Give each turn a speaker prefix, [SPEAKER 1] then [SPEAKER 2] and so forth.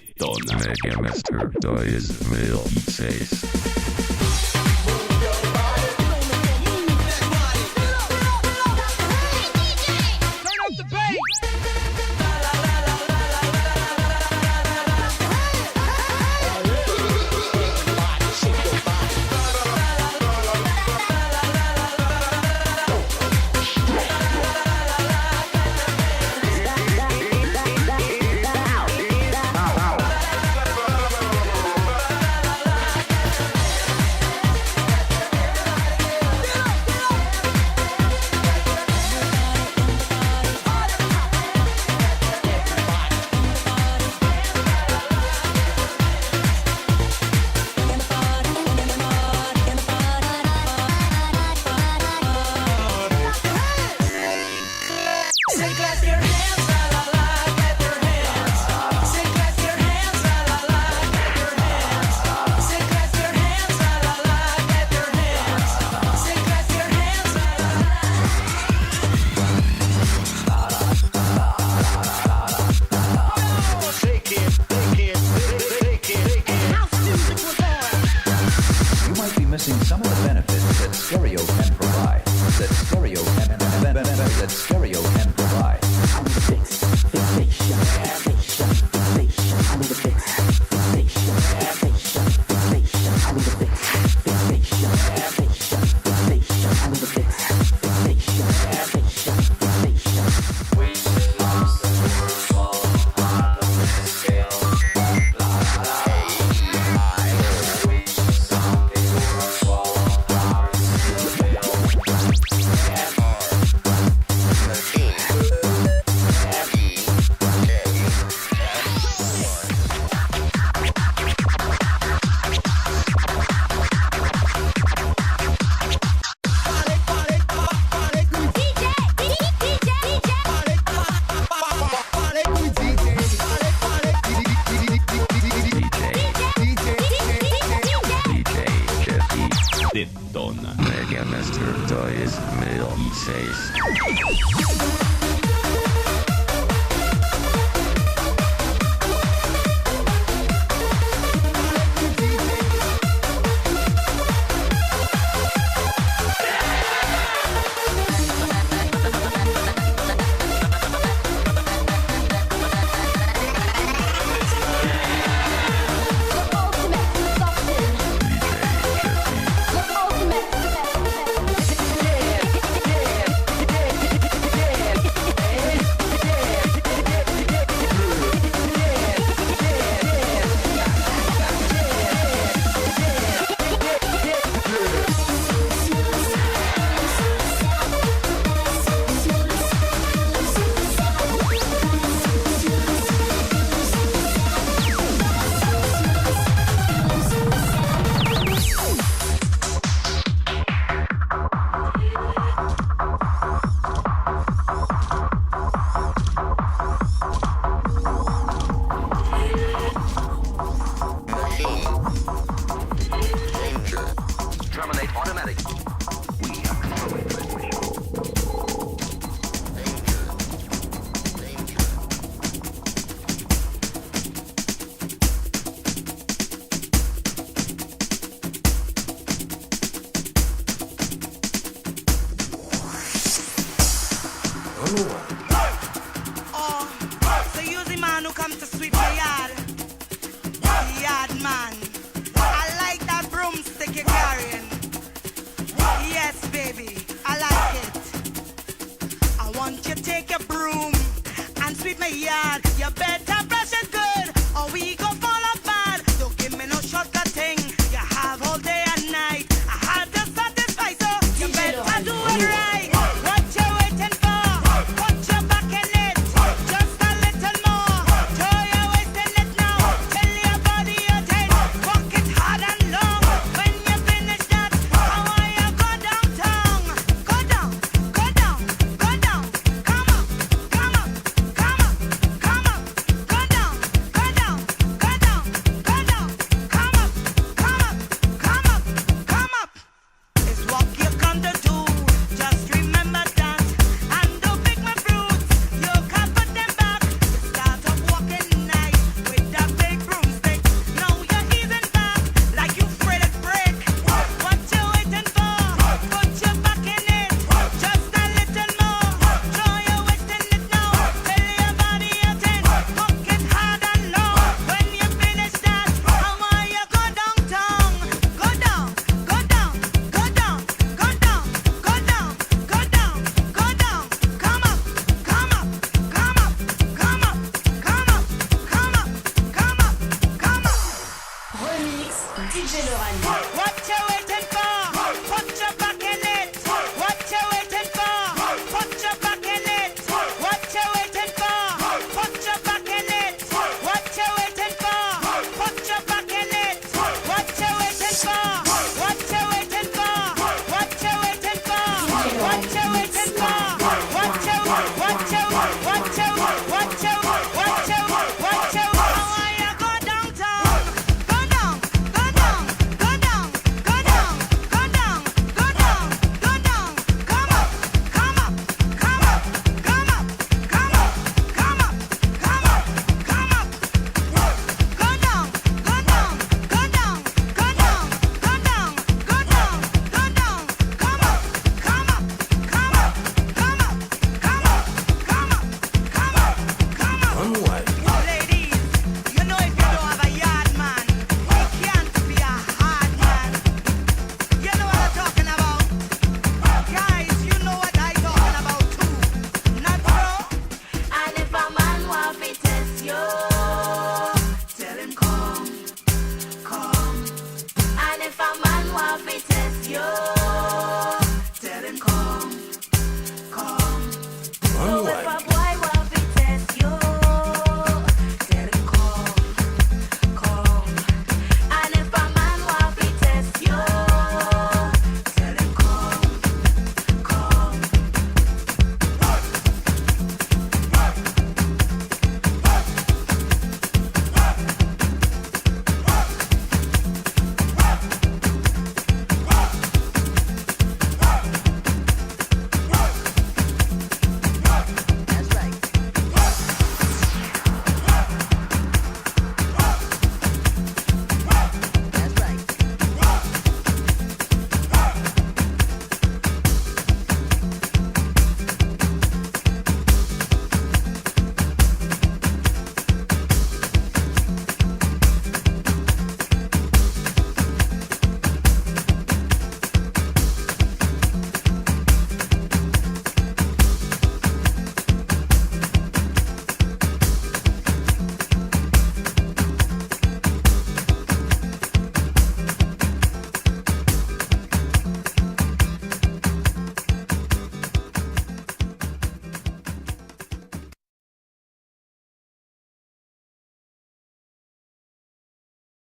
[SPEAKER 1] Detona Megamaster 2006. Detona Megamaster 2006.
[SPEAKER 2] Come on. DJ Laurent.
[SPEAKER 3] What you waiting for? Put your back in it. What you waiting for? Put your back in it. What you waiting for? Put your back in it. What you waiting for? Put your back in it. What you waiting for? What you waiting for? What you waiting for? What you waiting for? What you I wanna go downtown. Go down, go down, go down, go down, go down, go down, go down. Come up, come up, come up, come up, come up, come up, come up, come up. Go down, go down, go down, go down, go down, go down, go down. Come up, come up, come up, come up, come up, come up, come up, come up.
[SPEAKER 4] On what?
[SPEAKER 3] Ladies, you know if you don't have a yard man, it can't be a hard man. You know what I'm talking about? Guys, you know what I'm talking about too. Not true?
[SPEAKER 2] And if a man want to test you,
[SPEAKER 3] Tell him come, come.
[SPEAKER 2] and if a man want to test you,